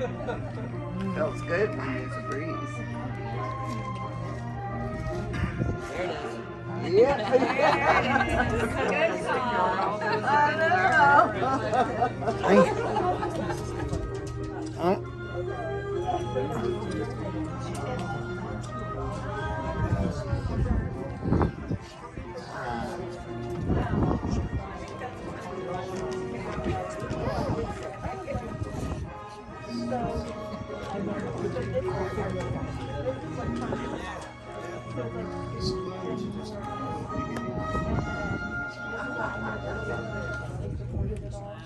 Feels good when you use a breeze. There it is. Yeah.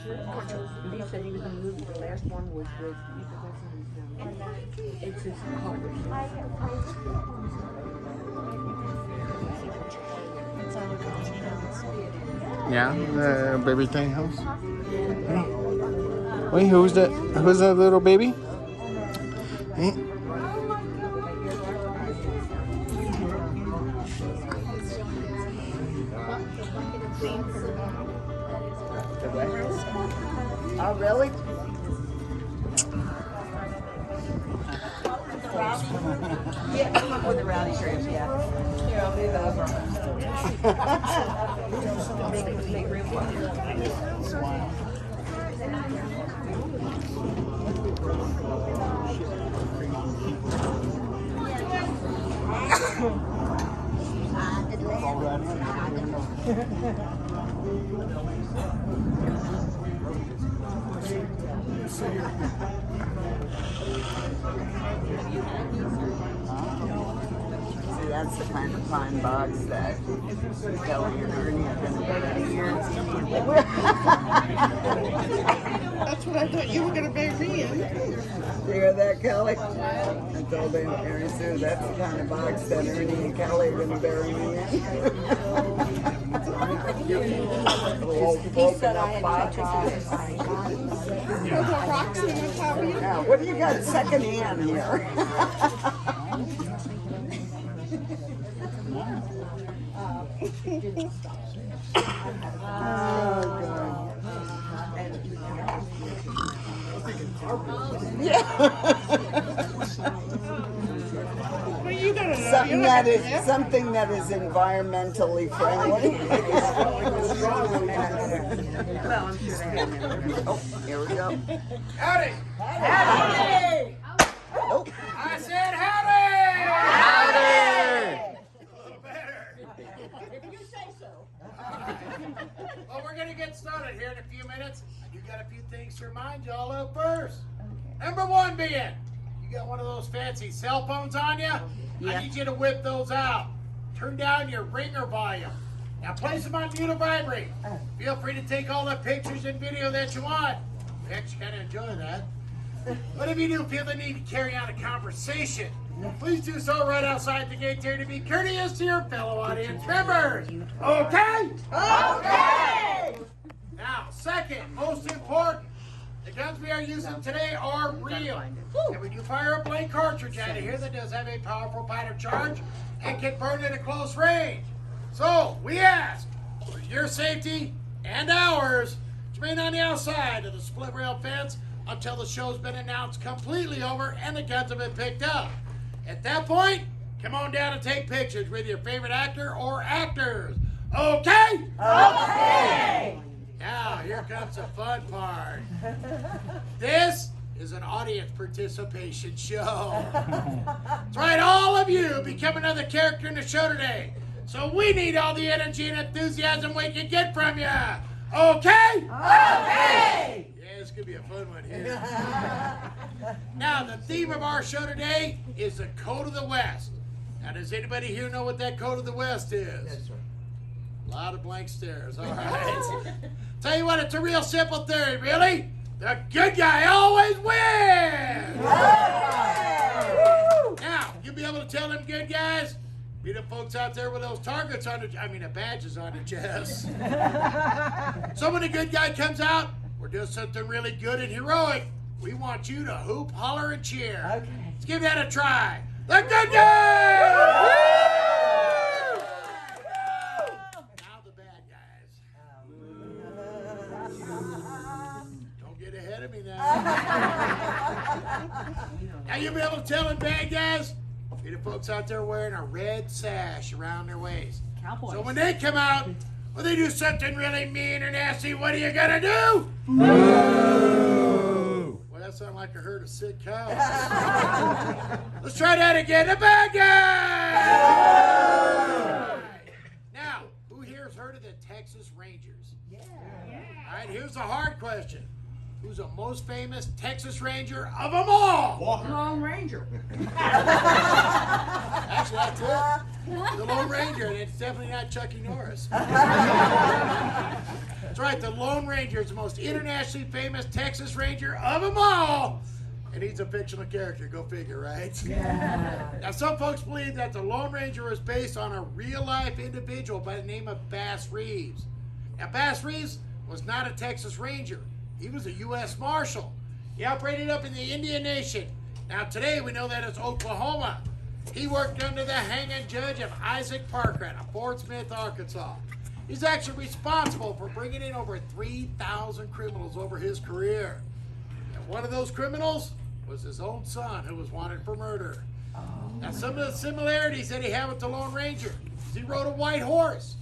Good call. He said he was going to move. The last one was with it's his partner. Yeah, the baby tiny house. Wait, who's that? Who's that little baby? Hey. Oh, really? Yeah, come up with the rowdy shrimp, yeah. Here, I'll move over. Make room for you. See, that's the kind of fine box that Kelly and Ernie have been burying years. That's what I thought you were going to bury me in. You hear that, Kelly? I told him, Ernie Sue, that's the kind of box that Ernie and Kelly are going to bury me in. He said I had Now, what do you got second hand here? Well, you got to know. Something that is environmentally friendly. Well, I'm sure they have them. Oh, here we go. Howdy! Howdy! Oh. I said howdy! Howdy! A little better. If you say so. Well, we're going to get started here in a few minutes. I do got a few things to remind y'all of first. Number one being, you got one of those fancy cell phones on you? Yeah. I need you to whip those out. Turn down your ringer volume. Now place them on mute or vibrate. Feel free to take all the pictures and video that you want. We actually kind of enjoy that. But if you do feel the need to carry on a conversation, please do so right outside the gate there to be courteous to your fellow audience members. Okay? Okay! Now, second, most important, the guns we are using today are real. And when you fire a blank cartridge out of here that does have a powerful powder charge and can burn at a close range. So, we ask, for your safety and ours, to remain on the outside of the split rail fence until the show's been announced completely over and the guns have been picked up. At that point, come on down and take pictures with your favorite actor or actors. Okay? Okay! Now, here comes the fun part. This is an audience participation show. That's right, all of you become another character in the show today. So we need all the energy and enthusiasm we can get from you. Okay? Okay! Yeah, it's going to be a fun one here. Now, the theme of our show today is the Code of the West. Now, does anybody here know what that Code of the West is? Yes, sir. A lot of blank stares. All right. Tell you what, it's a real simple theory, really. The good guy always wins! Now, you'll be able to tell them good guys, be the folks out there with those targets on the, badges on the chest. So when a good guy comes out, or does something really good and heroic, we want you to hoop, holler, and cheer. Okay. Let's give that a try. The good guy! Now the bad guys. Don't get ahead of me now. Now you'll be able to tell them bad guys. See the folks out there wearing a red sash around their waist. Cowboys. So when they come out, when they do something really mean or nasty, what are you gonna do? Moo! Well, that sounds like a herd of sick cows. Let's try that again. The bad guys! Now, who here has heard of the Texas Rangers? Yeah. All right, here's the hard question. Who's the most famous Texas Ranger of them all? Lone Ranger. Actually, that's it. The Lone Ranger, and it's definitely not Chucky Norris. That's right, the Lone Ranger is the most internationally famous Texas Ranger of them all. And he's a fictional character, go figure, right? Yeah. Now, some folks believe that the Lone Ranger was based on a real-life individual by the name of Bass Reeves. Now, Bass Reeves was not a Texas Ranger. He was a U.S. Marshal. He operated up in the Indian Nation. Now, today we know that it's Oklahoma. He worked under the hanging judge of Isaac Parkrat of Fort Smith, Arkansas. He's actually responsible for bringing in over 3,000 criminals over his career. And one of those criminals was his own son, who was wanted for murder. Now, some of the similarities that he had with the Lone Ranger is he rode a white horse.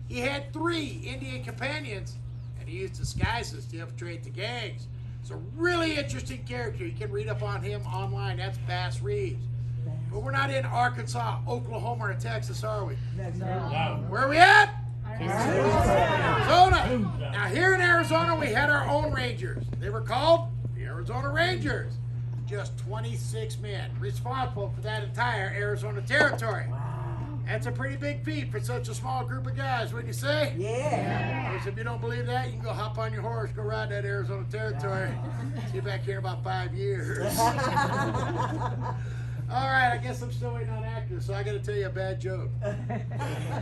He had 3 Indian companions, and he used disguises to infiltrate the gangs. It's a really interesting character. You can read up on him online. That's Bass Reeves. But we're not in Arkansas, Oklahoma, or Texas, are we? No. Where are we at? Arizona. Now, here in Arizona, we had our own Rangers. They were called the Arizona Rangers. Just 26 men responsible for that entire Arizona territory. That's a pretty big feat for such a small group of guys, wouldn't you say? Yeah. Of course, if you don't believe that, you can go hop on your horse, go ride that Arizona territory. See you back here in about 5 years. All right, I guess I'm still waiting on actors, so I got to tell you a bad joke.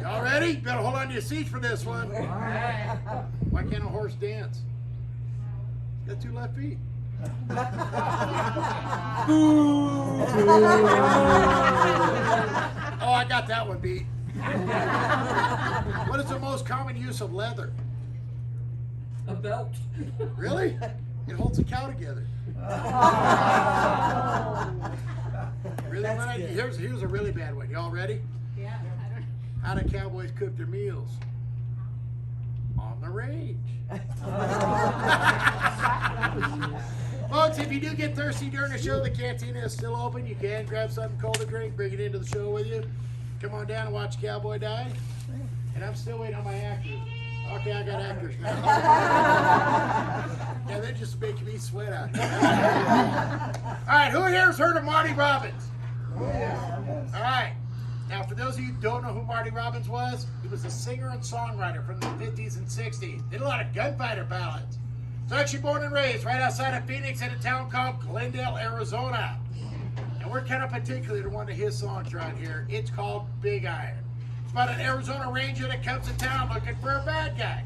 Y'all ready? You better hold on to your seats for this one. Why can't a horse dance? He's got 2 left feet. Oh, I got that one beat. What is the most common use of leather? A belt. Really? It holds a cow together. Really? Here's a really bad one. Y'all ready? Yeah. How do cowboys cook their meals? On the range. Folks, if you do get thirsty during the show, the cantina is still open. You can grab something cold to drink, bring it into the show with you. Come on down and watch a cowboy die. And I'm still waiting on my actors. Okay, I got actors now. Yeah, they're just making me sweat out here. All right, who here's heard of Marty Robbins? All right. Now, for those of you who don't know who Marty Robbins was, he was a singer and songwriter from the 50s and 60s. Did a lot of gunfighter ballads. He's actually born and raised right outside of Phoenix in a town called Glendale, Arizona. And we're kind of particular to one of his songs right here. It's called Big Iron. It's about an Arizona Ranger that comes to town looking for a bad guy.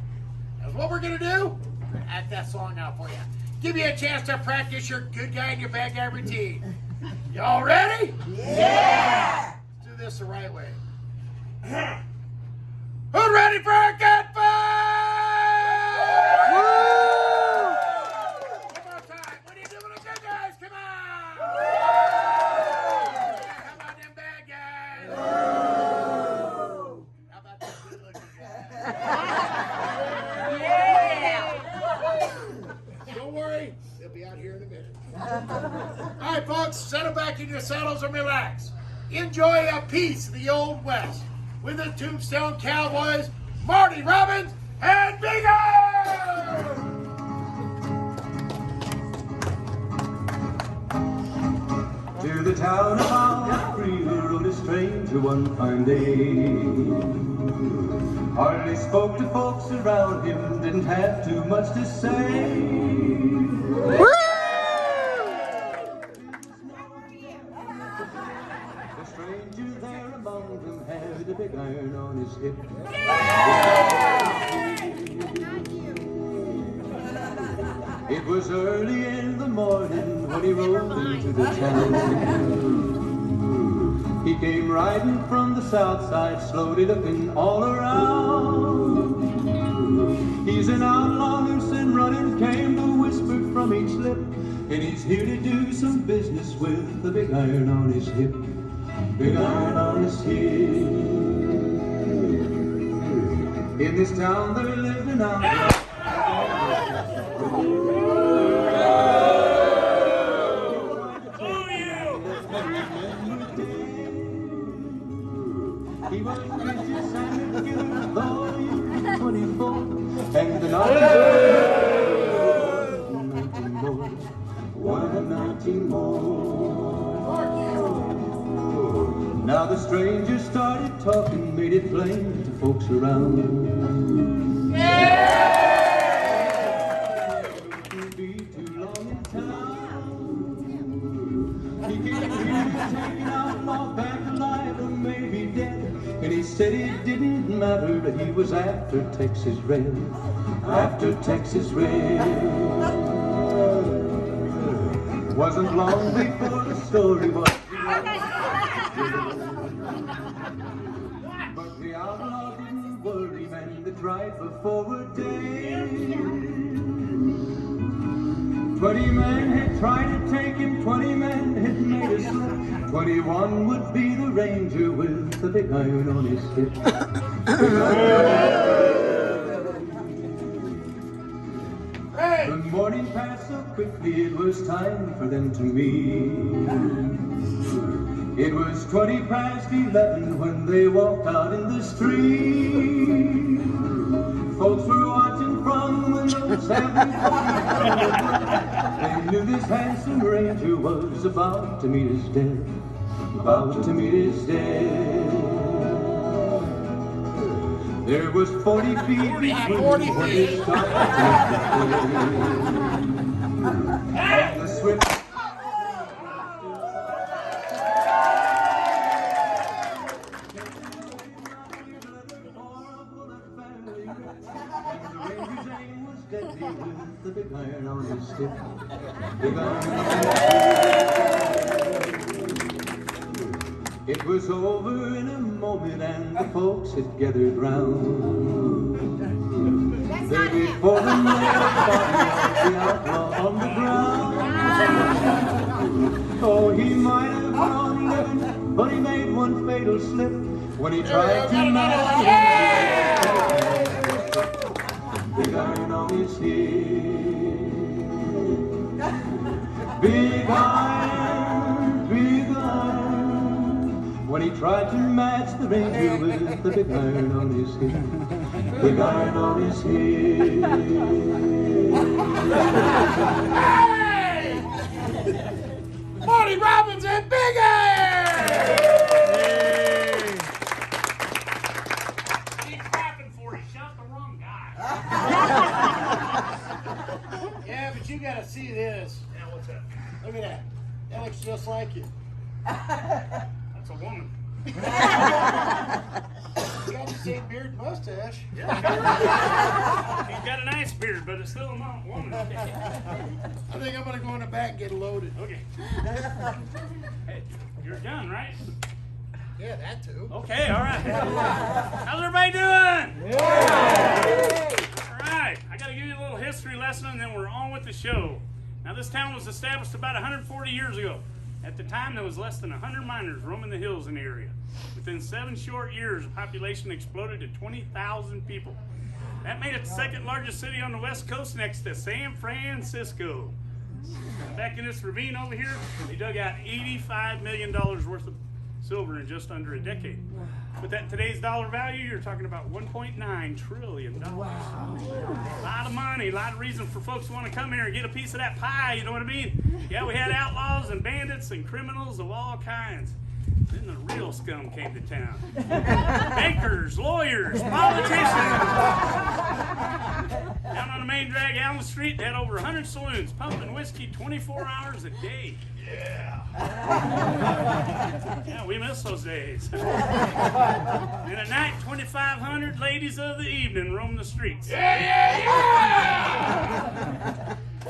That's what we're going to do. We're going to act that song out for you. Give you a chance to practice your good guy and your bad guy routine. Y'all ready? Yeah. Let's do this the right way. Who's ready for a gunfight? One more time. What are you doing with the good guys? Come on. How about them bad guys? How about them good looking guys? Don't worry. They'll be out here in a minute. All right, folks. Settle back in your saddles and relax. Enjoy a piece of the Old West with the Tombstone Cowboys, Marty Robbins, and Big Iron! To the town of our free rode a stranger one fine day. Hardly spoke to folks around him, didn't have too much to say. The stranger there among them had a big iron on his hip. It was early in the morning when he rode into the town. He came riding from the south side, slowly looking all around. He's an outlaw loose and running, came to whisper from each lip, and he's here to do some business with the big iron on his hip. Big iron on his hip. In this town there lived an outlaw. He was vicious and a killer, though he was 24, and the one of 19 more. Now the stranger started talking, made it plain to folks around. He'd be too long in town. He came here taking outlaw back alive or maybe dead. And he said it didn't matter, that he was after Texas Red. After Texas Red. Wasn't long before the story was but the outlaw didn't worry, man, they tried for 4 days. 20 men had tried to take him, 20 men had made a slip. 21 would be the ranger with the big iron on his hip. The morning passed so quickly, it was time for them to meet. It was 20 past 11 when they walked out in the street. Folks were watching from the windows, having fun. They knew this handsome ranger was about to meet his death. About to meet his death. There was 40 feet between when they started the swift. The big iron on his stick. Big iron on his stick. It was over in a moment and the folks had gathered round. There before them lay the body of the outlaw on the ground. Oh, he might have gone living, but he made one fatal slip when he tried to marry. Big iron on his head. Big iron, big iron. When he tried to match the ranger with the big iron on his head. Big iron on his head. Hey! Marty Robbins and Big Iron! He's clapping for you. Shot the wrong guy. Yeah, but you gotta see this. Yeah, what's that? Look at that. That looks just like you. That's a woman. You got the same beard and mustache. Yeah. He's got a nice beard, but it's still a woman. I think I'm gonna go in the back and get loaded. Okay. Hey, you're done, right? Yeah, that too. Okay, all right. How's everybody doing? Yeah. All right. I got to give you a little history lesson, and then we're on with the show. Now, this town was established about 140 years ago. At the time, there was less than 100 miners roaming the hills in the area. Within 7 short years, the population exploded to 20,000 people. That made it the second largest city on the West Coast next to San Francisco. Back in this ravine over here, they dug out $85 million worth of silver in just under a decade. With that today's dollar value, you're talking about $1.9 trillion. Wow. A lot of money, a lot of reason for folks to want to come here and get a piece of that pie, you know what I mean? Yeah, we had outlaws and bandits and criminals of all kinds. Then the real scum came to town. Bankers, lawyers, politicians. Down on the main drag Allen Street, they had over 100 saloons pumping whiskey 24 hours a day. Yeah. Yeah, we miss those days. And at night, 2,500 ladies of the evening roam the streets. Yeah!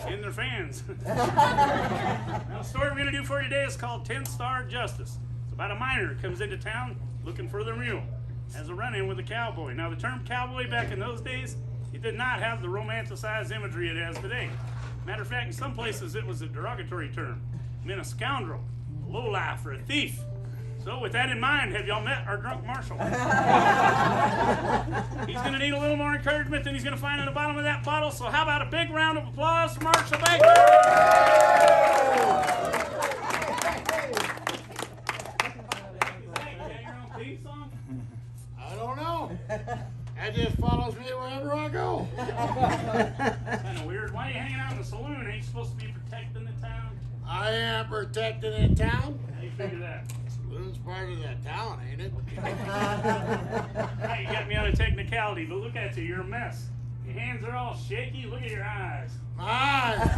And their fans. Now, the story we're going to do for you today is called 10-Star Justice. It's about a miner who comes into town looking for their mule. Has a run-in with a cowboy. Now, the term cowboy back in those days, it did not have the romanticized imagery it has today. Matter of fact, in some places it was a derogatory term. It meant a scoundrel, a lowlife, or a thief. So with that in mind, have y'all met our drunk marshal? He's going to need a little more encouragement than he's going to find in the bottom of that bottle. So how about a big round of applause for Marshall Baker? I don't know. That just follows me wherever I go. Kind of weird. Why are you hanging out in the saloon? Ain't you supposed to be protecting the town? I am protecting the town. How do you figure that? Saloon's part of the town, ain't it? Right, you got me on a technicality, but look at you. You're a mess. Your hands are all shaky. Look at your eyes. My eyes.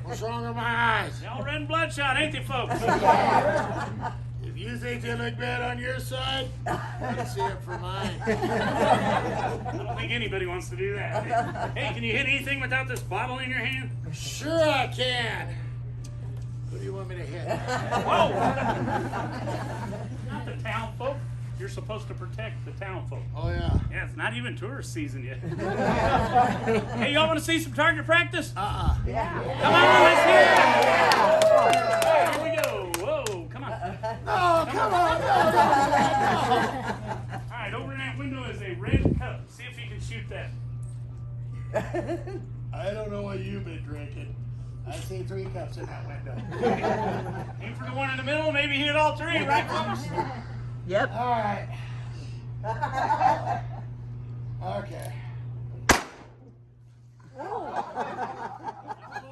What's wrong with my eyes? They all red and bloodshot, ain't they, folks? If you think they look bad on your side, let's see it for mine. I don't think anybody wants to do that. Hey, can you hit anything without this bottle in your hand? Sure I can. Who do you want me to hit? Whoa! Not the town folk. You're supposed to protect the town folk. Oh, yeah. Yeah, it's not even tourist season yet. Hey, y'all want to see some target practice? Uh-uh. Come on, let's hear it. Hey, here we go. Whoa, come on. No, come on. No. All right, over in that window is a red cup. See if you can shoot that. I don't know what you've been drinking. I see 3 cups in that window. Aim for the one in the middle, maybe hit all 3, right, folks? Yep. All right. Okay. A little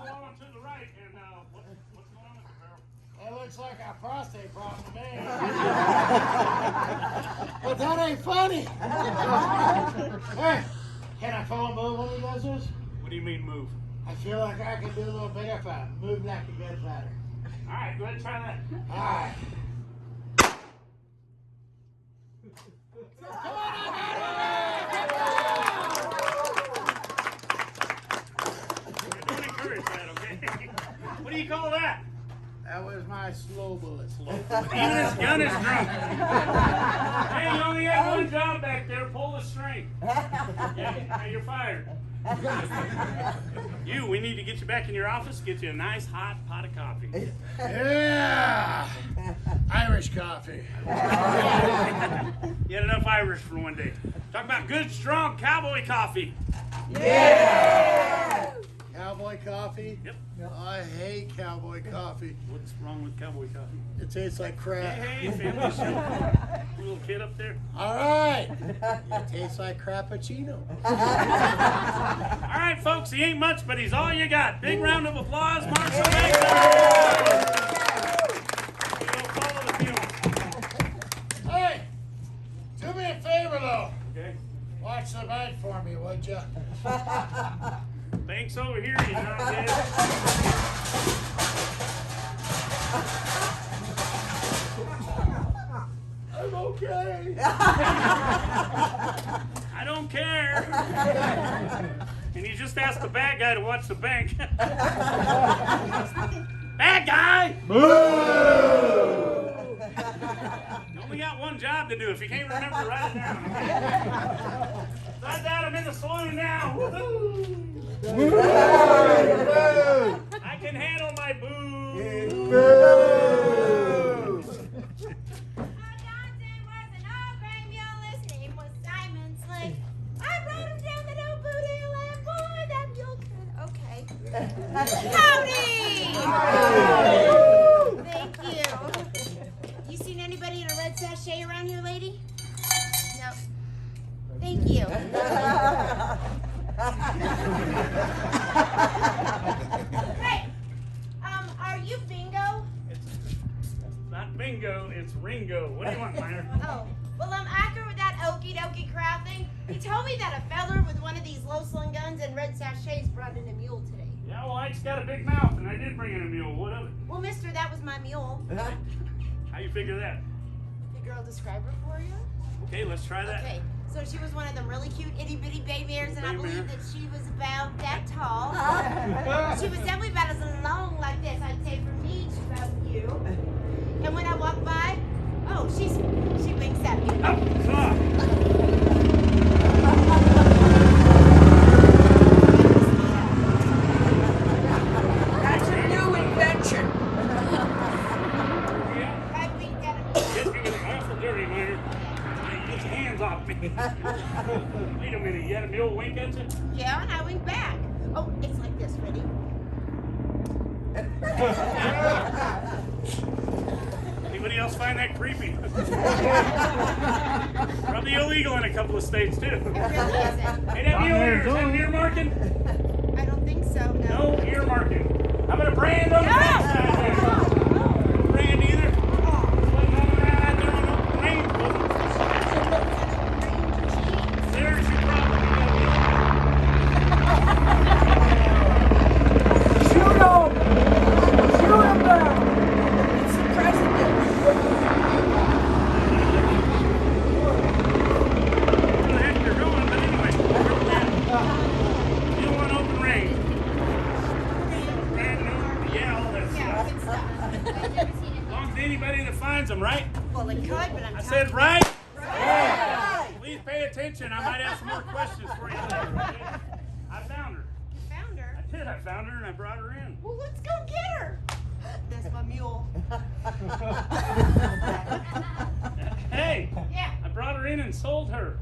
on to the right, and what's going on with the barrel? That looks like a prostate problem to me. But that ain't funny. Hey, can I phone move when he does this? What do you mean move? I feel like I can do a little bit of a move like a good fighter. All right, go ahead and try that. All right. Don't encourage that, okay? What do you call that? That was my slow bullet. Even his gun is drunk. Hey, you only have one job back there. Pull the string. Yeah, you're fired. We need to get you back in your office, get you a nice hot pot of coffee. Yeah! Irish coffee. You had enough Irish for one day. Talk about good, strong cowboy coffee. Yeah! Cowboy coffee? Yep. I hate cowboy coffee. What's wrong with cowboy coffee? It tastes like crap. Hey, family show. Little kid up there. All right. It tastes like crappuccino. All right, folks, he ain't much, but he's all you got. Big round of applause, Marshall Baker. Hey, do me a favor, though. Okay. Watch the bank for me, would you? Bank's over here, you not dead. I'm okay. I don't care. And you just asked the bad guy to watch the bank. Bad guy! You only got one job to do. If you can't remember, write it down. Besides that, I'm in the saloon now. Woo-hoo. I can handle my booze. Howdy! Thank you. You seen anybody in a red sachet around here, lady? No. Thank you. Hey, are you Bingo? It's not bingo, it's Ringo. What do you want, Minor? Oh, well, after with that okie dokie crowd thing, he told me that a feller with one of these low slung guns and red sachets brought in a mule today. Yeah, well, Ike's got a big mouth, and I did bring in a mule. What of it? Well, mister, that was my mule. How you figure that? The girl describe her for you? Okay, let's try that. Okay, so she was one of them really cute itty bitty bay mares, and I Bay believe mare. that she was about that tall. She was definitely about as long like this, I'd say, from me to about you. And when I walk by, oh, she winks at me. Oh, come on. had a mule wink at you? Yeah, and I wink back. Oh, it's like this. Ready? Anybody else find that creepy? Probably illegal in a couple of states too. It really isn't. Hey, that mule here, is that an ear marking? I don't think so. No ear marking. How about a brand on the backside there? No brand either. Wasn't running around out there on open range, was it? There's your problem. Shoot him! Shoot him now! It's the president! Where the heck you're going, but anyway. You don't want open range. Brand new. Yeah, all that Yeah, stuff. good stuff. As long as anybody that finds them, right? Well, it could, but I'm I telling said you. right. Please pay attention. I might have some more questions for you later. Okay? I found her. You found her. I did. I found her and I brought her in. Well, let's go get her. That's my mule. Hey, Yeah. I brought her in and sold her.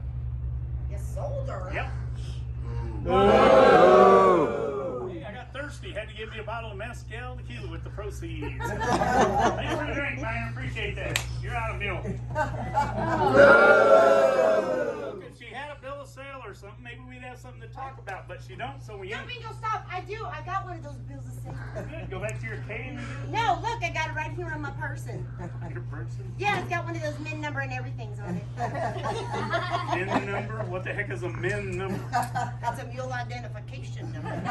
You sold her. Yep. Hey, I got thirsty. Had to give me a bottle of mezcal tequila with the proceeds. Thanks for the drink, man. Appreciate that. You're out of milk. If she had a bill of sale or something, maybe we'd have something to talk about, but she don't, so we No, ain't. Bingo, stop. I do. I got one of those bills of sale. Good. Go back to your cave. No, look, I got it right here on my person. Your person. Yeah, it's got one of those min number and everything's on it. Min number? What the heck is a min number? That's a mule identification number.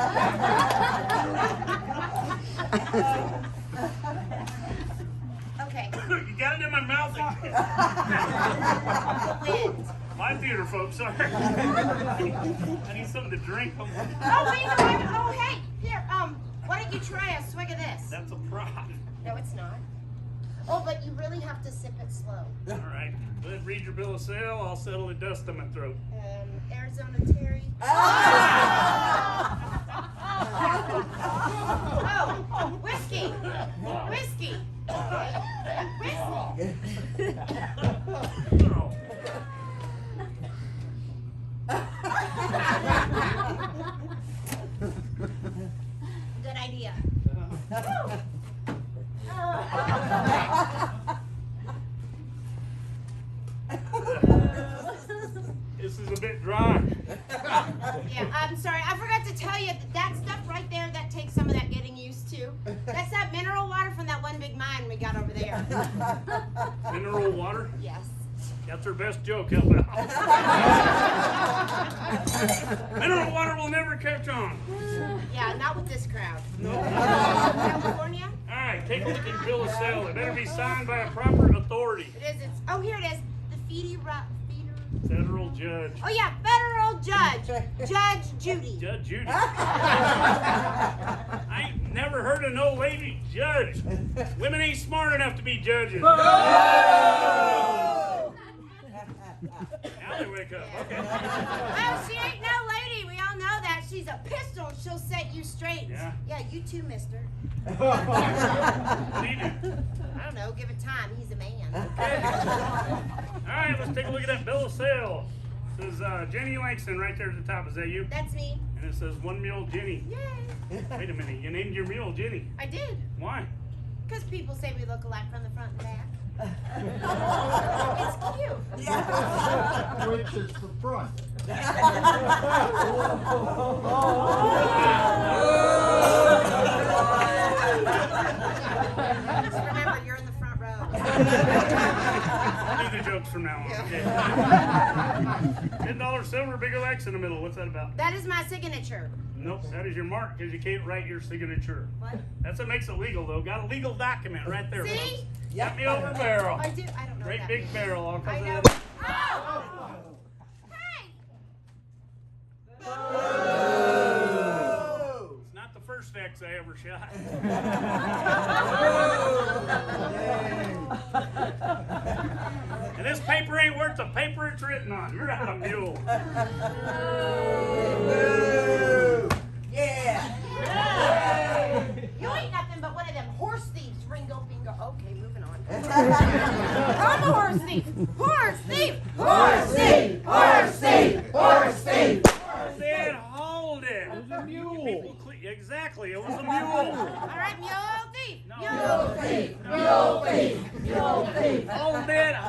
Okay. You got it in my mouth again. The wind. My theater folks, sorry. I need something to drink. Oh, Bingo, oh, hey, here, why don't you try a swig of this? That's a prod. No, it's not. Oh, but you really have to sip it slow. All right. Go ahead, read your bill of sale. I'll settle the dust in my throat. Arizona Terry. Oh, whiskey. Whiskey. Whiskey. Oh. Good idea. This is a bit dry. Yeah, I'm sorry. I forgot to tell you that stuff right there, that takes some of that getting used to. That's that mineral water from that one big mine we got over there. Mineral water? Yes. That's her best joke. How about? Mineral water will never catch on. Yeah, not with this crowd. No. California? All right, take a look at your bill of sale. It better be signed by a proper authority. It is. It's. Oh, here it is. The feeder. Federal judge. Oh yeah, federal judge, Judge Judy. Judge Judy. I ain't never heard of no lady judge. Women ain't smart enough to be judges. Now they wake up. Okay. Oh, she ain't no lady. We all know that. She's a pistol. And she'll set you straight. Yeah. Yeah, you too, mister. What do you do? I don't know. Give it time. He's a man. All right, let's take a look at that bill of sale. It says Jenny Langston right there at the top. Is that you? That's me. And it says 1 mule Jenny. Yay. Wait a minute, you named your mule Jenny. I did. Why? Because people say we look alike from the front and back. It's cute. Which is the front. Just remember, you're in the front row. I'll do the jokes from now on. Okay. $10 silver, bigger X in the middle. What's that about? That is my signature. Nope, that is your mark because you can't write your signature. What? That's what makes it legal, though. Got a legal document right there. See? Folks. Got me over barrel. I do. I don't know. Great what that big means. barrel. All I because know. of that. Oh! Hey! It's not the first X I ever shot. And this paper ain't worth the paper it's written on. You're out of mule. Yeah. You ain't nothing but one of them horse thieves, Ringo Bingo. Okay, moving on. I'm a horse thief. Horse thief. Horse thief. Horse thief. Horse thief. right, mule thief. No.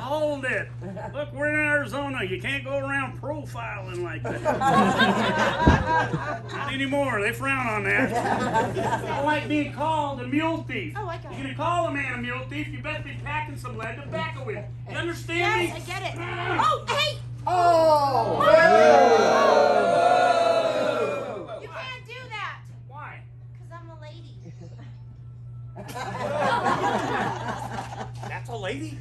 Hold it. Look, we're in Arizona. You can't go around profiling like that. Not anymore. They frown on that. I don't like being called a mule thief. Oh, I got You're it. going to call a man a mule thief, you better be packing some lead tobacco with. You understand me? Yes, I get it. Oh, hey! You can't do that. Why? Because I'm a lady. That's a lady?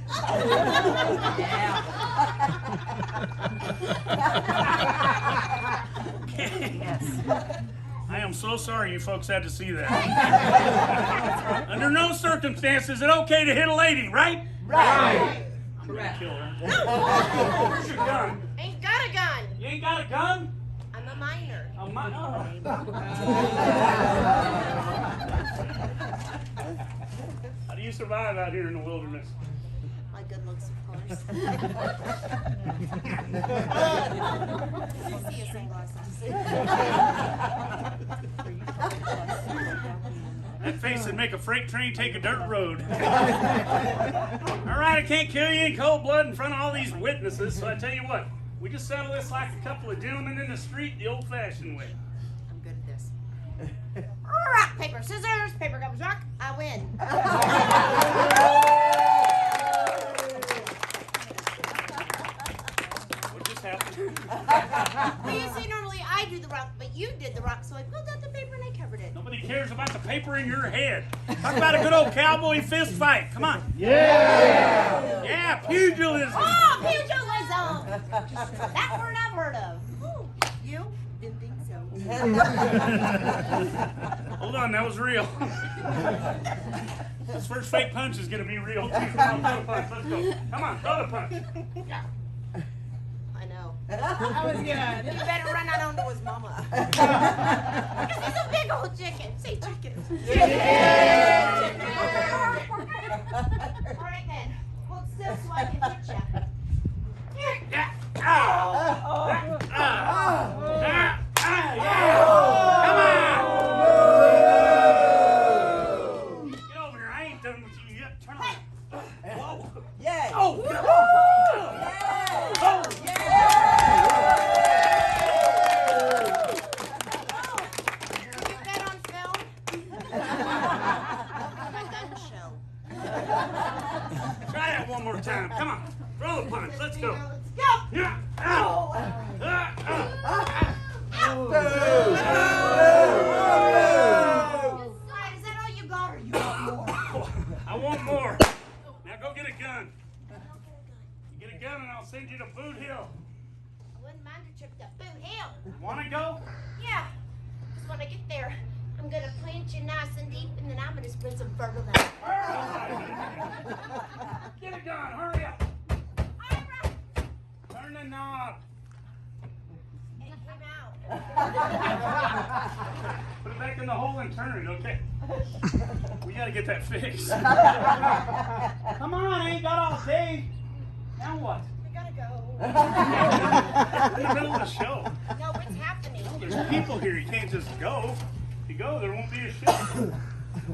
I am so sorry you folks had to see that. Under no circumstances is it okay to hit a lady, right? Right. I'm gonna kill her. Where's your gun? Ain't got a gun. You ain't got a gun? I'm a minor. How do you survive out here in the wilderness? My good looks, of course. You see your sunglasses. That face would make a freight train take a dirt road. All right, I can't kill you in cold blood in front of all these witnesses, so I tell you what, we just settle this like a couple of gentlemen in the street the old-fashioned way. I'm good at this. Rock, paper, scissors. Paper comes rock. I win. What just happened? Well, you see, normally I do the rock, but you did the rock, so I pulled out the paper and I covered it. Nobody cares about the paper in your head. Talk about a good old cowboy fist fight. Come on. Yeah, pugilism. Oh, pugilism! That word I've heard of. Ooh, you didn't think so. Hold on, that was real. This first fake punch is going to be real, too. Come on, throw the punch. Let's go. Come on, throw the punch. I know. That was good. You better run out onto his mama. Because he's a big old chicken. Say chicken. All right, then. Hold still so I can hit you. Here. Yeah. Ow. Get over here. I ain't done with you yet. Turn around. Whoa. Yay. Oh. Get that on film. My gun show. Try that one more time. Come on. Throw the punch. Let's go. Let's go. Yeah. Ow. Slide, is that all you got, or you want more? I want more. Now go get a gun. You get a gun and I'll send you to Boot Hill. I wouldn't mind a trip to Boot Hill. Want to go? Yeah. Because when I get there, I'm going to plant you nice and deep, and then I'm going to spread some fertilizer. Get a gun. Hurry up. All right. Turn the knob. It came out. Put it back in the hole and turn it, okay? We got to get that fixed. Come on, I ain't got all day. Now what? I got to go. In the middle of the show. No, it's happening. There's people here. You can't just go. If you go, there won't be a show.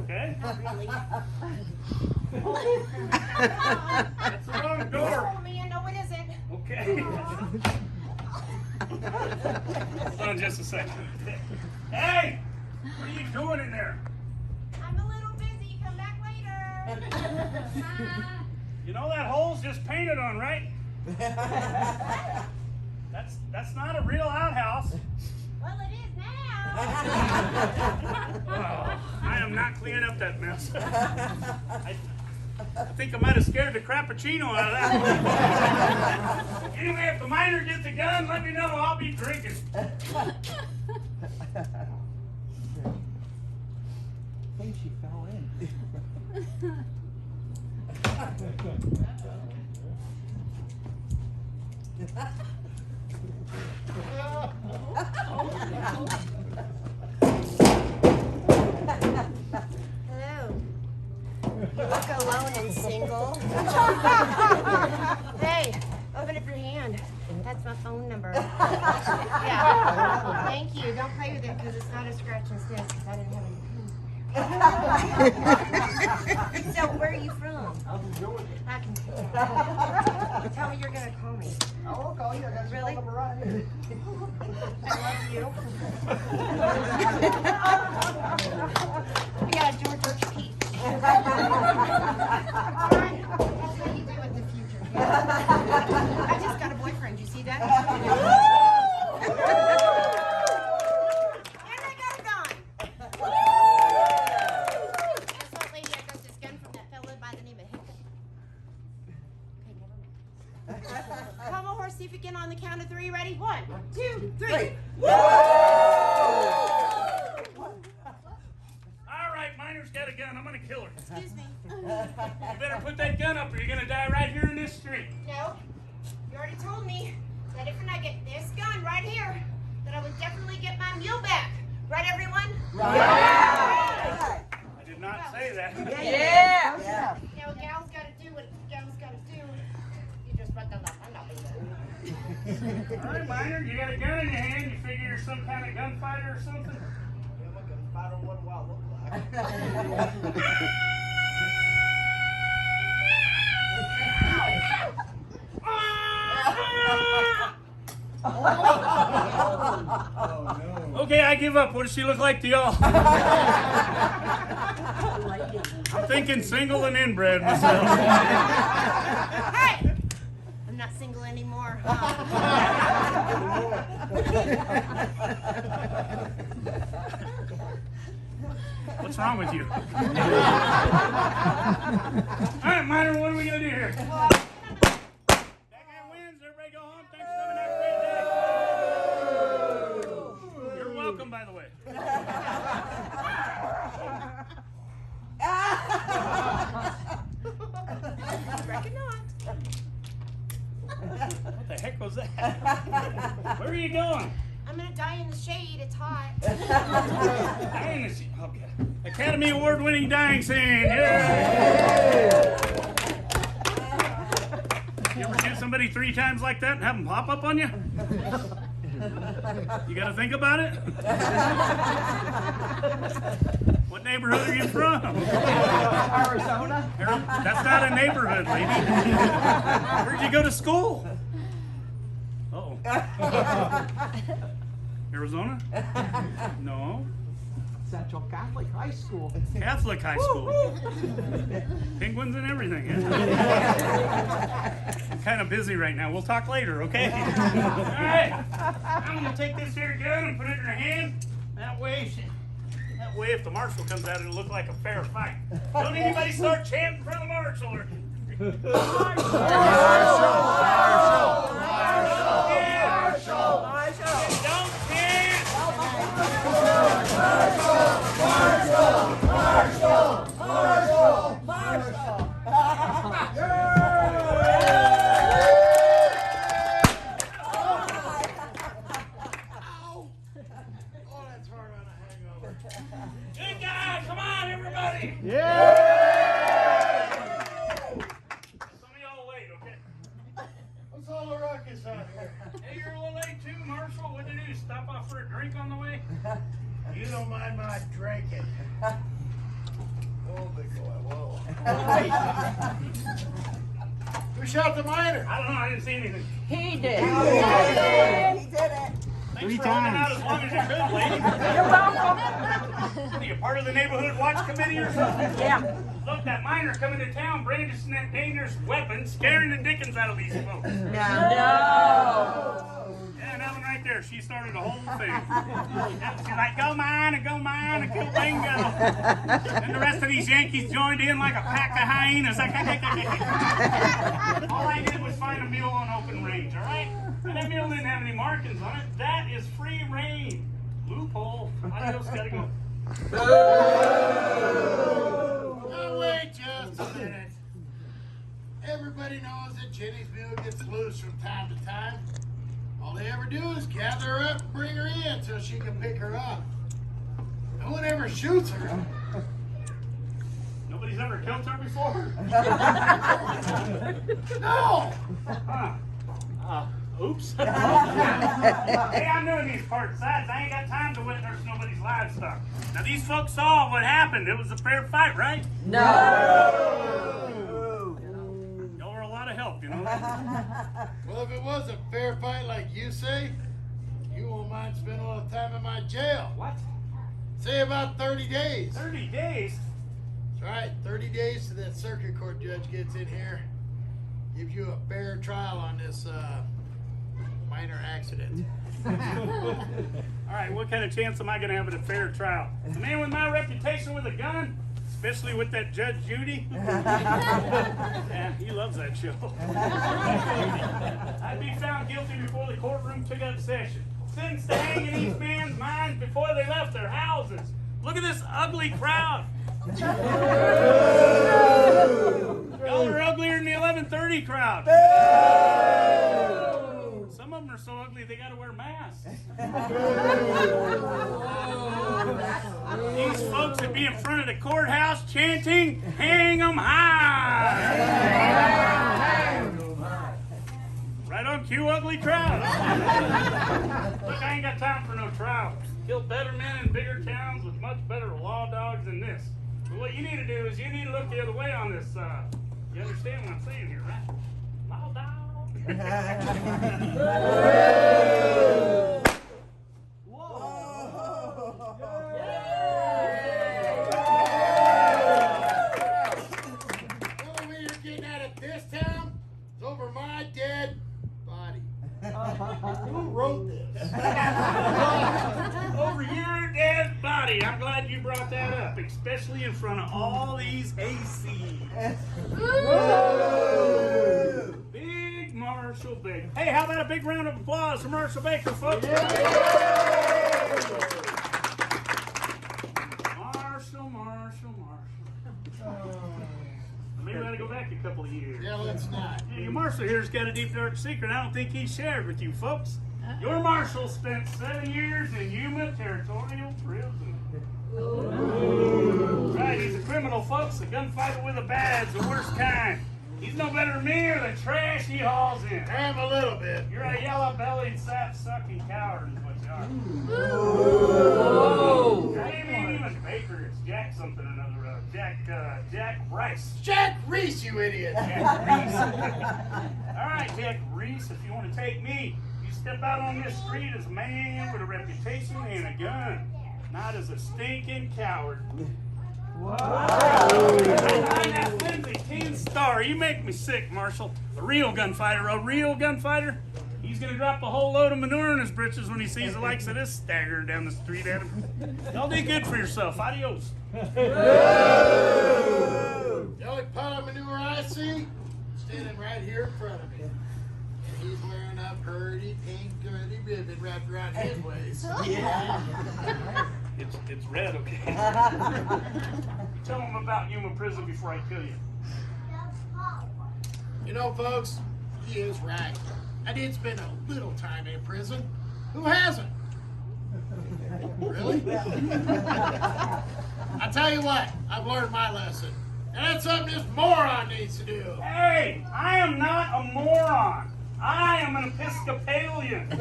Okay? Not really. That's the wrong door. Oh, man, no, it isn't. Okay. Hold on just a second. Hey! What are you doing in there? I'm a little busy. Come back later. You know that hole's just painted on, right? That's not a real outhouse. Well, it is now. Oh, I am not cleaning up that mess. I think I might have scared the crappuccino out of that one. Anyway, if the miner gets a gun, let me know. I'll be drinking. I think she fell in. Hello. You look alone and single. Hey, open up your hand. That's my phone number. Yeah. Thank you. Don't play with it because it's not a scratch and sniff because I didn't have any pins there. So where are you from? I'm from Georgia. I can tell me you're gonna call me. I won't call you. I got Really? your phone number right here. I love you. We got a Georgia peach. Alright, that's how you do it in the future. I just got a boyfriend. You see that? And I got a gun. Guess what, lady? I got this gun from that fella by the name of Hickman. Okay, never mind. Come on, horse, see if you can on the count of 3. Ready? 1, 2, 3. All right, Miner's got a gun. I'm gonna kill her. Excuse me. You better put that gun up or you're gonna die right here in this street. No, you already told me that if I get this gun right here, that I would definitely get my mule back. Right, everyone? I did not say that. Yeah. You know, gals gotta do what gals gotta do. You just let them up. I'm not being All right, Miner, you got a gun in your hand. You figure you're some kind of gunfighter or something? Fighter, what do I look like? Okay, I give up. What does she look like to y'all? I'm thinking single and inbred myself. Hey! I'm not single anymore. What's wrong with you? All right, Miner, what are we gonna do here? That guy wins. Everybody go home. Thanks for coming. Have a great day. You're welcome, by the way. Reckon not. What the heck was that? Where are you going? I'm gonna die in the shade. It's hot. Dying scene. Okay. Academy Award-winning dying scene. Yeah. You ever shoot somebody 3 times like that and have them pop up on you? You gotta think about it. What neighborhood are you from? Arizona. That's not a neighborhood, lady. Where'd you go to school? Uh-oh. Arizona? No. Central Catholic High School. Catholic high school. Penguins and everything. I'm kind of busy right now. We'll talk later, okay? All right. I'm going to take this here gun and put it in her hand. That way, if the marshal comes out, it'll look like a fair fight. Don't anybody start chanting for the marshal. Don't chant. Good guy, come on, everybody. Some of y'all late, okay? What's all the ruckus out here? Hey, you're a little late too, Marshal. What'd you do? Stop off for a drink on the way? You don't mind my drinking. Oh, big boy, whoa. Who shot the miner? I don't know. I didn't see anything. He did. He did it. Thanks for holding out as long as you could, lady. You're welcome. Are you part of the neighborhood watch committee or something? Yeah. Look, that miner coming to town brandishing that dangerous weapon, scaring the dickens out of these folks. No. Yeah, that one right there. She started the whole thing. She's like, go mine and kill bingo. And the rest of these Yankees joined in like a pack of hyenas. All I did was find a mule on open range, all right? And that mule didn't have any markings on it. That is free rein. Loophole. Adios, gotta go. Now wait just a minute. Everybody knows that Jenny's mule gets loose from time to time. All they ever do is gather her up and bring her in so she can pick her up. No one ever shoots her. Nobody's ever killed her before? No! Huh. Oops. Hey, I'm new in these parts. Besides, I ain't got time to witness nobody's livestock. Now, these folks saw what happened. It was a fair fight, right? No. Y'all were a lot of help, you know. Well, if it was a fair fight like you say, you won't mind spending a little time in my jail. What? Say about 30 days. 30 days? That's right, 30 days till that circuit court judge gets in here. Gives you a fair trial on this minor accident. All right, what kind of chance am I going to have at a fair trial? A man with my reputation with a gun, especially with that Judge Judy. Yeah, he loves that show. I'd be found guilty before the courtroom took up session. Sentenced to hang in these men's minds before they left their houses. Look at this ugly crowd. Y'all are uglier than the 11:30 crowd. Some of them are so ugly they gotta wear masks. These folks would be in front of the courthouse chanting, "Hang 'em high!" Right on cue, ugly crowd. Look, I ain't got time for no trial. Kill better men in bigger towns with much better law dogs than this. But what you need to do is you need to look the other way on this. You understand what I'm saying here, right? Law dog. The only way you're getting out of this town is over my dead body. Who wrote this? Over your dead body. I'm glad you brought that up, especially in front of all these ACs. Big Marshall Baker. Hey, how about a big round of applause for Marshall Baker, folks? Marshall. Maybe we ought to go back a couple of years. Yeah, let's not. Yeah, your Marshall here's got a deep, dark secret I don't think he shared with you folks. Your Marshall spent 7 years in Yuma Territorial Prison. Right, he's a criminal, folks, a gunfighter with a badge, the worst kind. He's no better than me or the trash he hauls in. I am a little bit. You're a yellow-bellied, sap-sucking coward is what you are. That ain't even Baker, it's Jack something or another. Jack Rice. Jack Reese, you idiot. Jack Reese. All right, Jack Reese, if you want to take me, you step out on this street as a man with a reputation and a gun, not as a stinking coward. Wow. That's Lindsay, Teen Star. You make me sick, Marshall. A real gunfighter. He's gonna drop a whole load of manure in his britches when he sees the likes of this staggering down the street at him. Y'all do good for yourself. Adios. The only pile of manure I see standing right here in front of me. And he's wearing a pretty pink dirty ribbon wrapped around his waist. Yeah. It's red, okay? Tell him about Yuma Prison before I kill you. You know, folks, he is right. I did spend a little time in prison. Who hasn't? Really? I tell you what, I've learned my lesson. And that's something this moron needs to do. Hey, I am not a moron. I am an Episcopalian.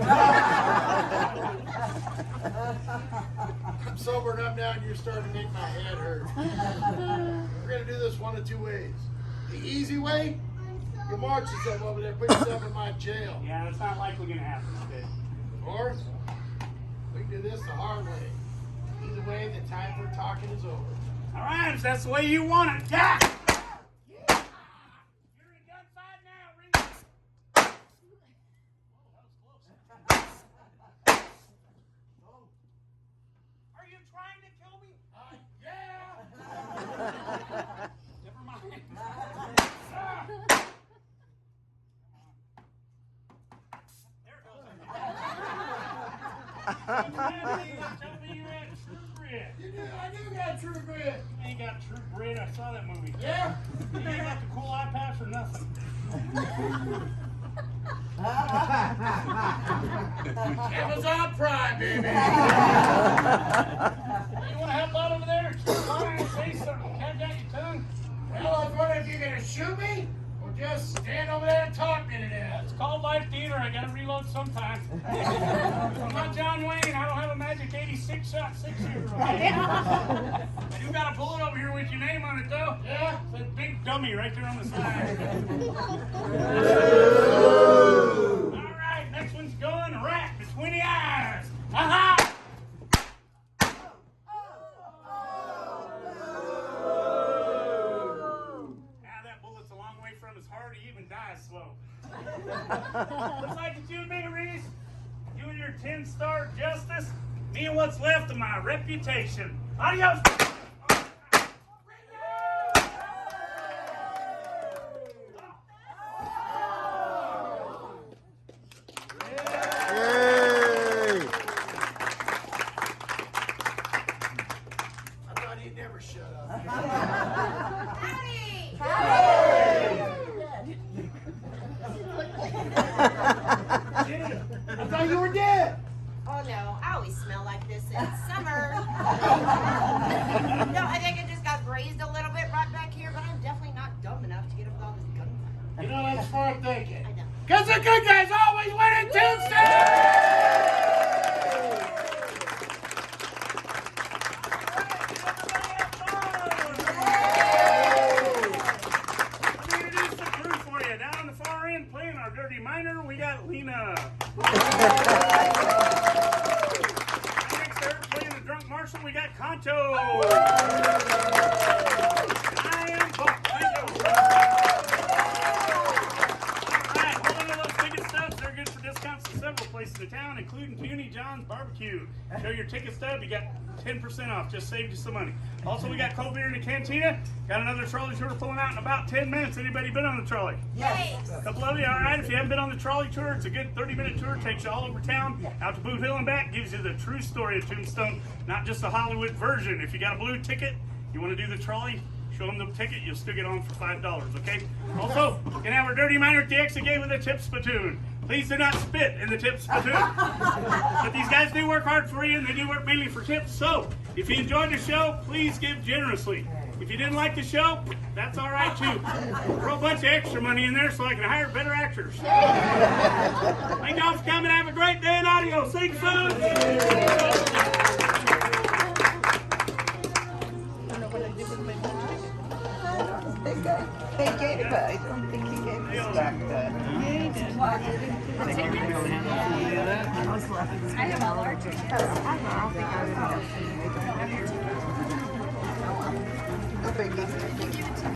I'm sobering up now and you're starting to make my head hurt. We're going to do this one of two ways. The easy way, you march yourself over there, put yourself in my jail. Yeah, it's not likely going to happen today. Or we can do this the hard way. Either way, the time for talking is over. All right, if that's the way you want it. Yeah! You're in gunfight now, Reese. Are you trying to kill me? Yeah! Never mind. There it goes. Tell me you had true grit. I do got true grit. You ain't got true grit. I saw that movie. Yeah? You ain't got the cool eye patch or nothing. Amazon Prime, baby. You want to help out over there? Fine, say something. Catch out your tongue. Well, I was wondering if you're going to shoot me or just stand over there and talk me to death. It's called life theater. I gotta reload sometime. I'm not John Wayne. I don't have a magic 86 shot 6-shooter. Okay? I do got a bullet over here with your name on it, though. Yeah? It's a big dummy right there on the side. All right, next one's going right between the eyes. Aha! His heart, he even dies slow. Looks like it's you and me, Reese. You and your 10-star justice. Me and what's left of my reputation. Adios. I thought he'd never shut up. I thought you were dead. Oh no, I always smell like this in summer. No, I think I just got grazed a little bit right back here, but I'm definitely not dumb enough to get up with all this gunfight. You know, that's smart thinking. I know. Because the good guys always win in Tombstone! Playing our dirty miner, we got Lena. Next there, playing the drunk marshal, we got Concho. I am Buck. Thank you. Alright, hold on to those ticket stubs. They're good for discounts in several places in town, including Puny John's Barbecue. Show your ticket stub, you got 10% off. Just saved you some money. Also, we got cold beer in the cantina. Got another trolley tour pulling out in about 10 minutes. Anybody been on the trolley? Yes. A couple of you, all right. If you haven't been on the trolley tour, it's a good 30-minute tour. Takes you all over town, out to Boot Hill and back. Gives you the true story of Tombstone, not just the Hollywood version. If you got a blue ticket, you want to do the trolley, show them the ticket. You'll still get on for $5, okay? Also, you can have our dirty miner at the exit gate with a tip spittoon. Please do not spit in the tip spittoon. But these guys do work hard for you, and they do work mainly for tips. So, if you enjoyed the show, please give generously. If you didn't like the show, that's all right too. Throw a bunch of extra money in there so I can hire better actors. Thank y'all for coming. Have a great day and adios. Thank you, folks. I don't know what I did with my ticket. They gave it, but I don't think he gave us back the. I have a large ticket. I don't think I would. The biggie.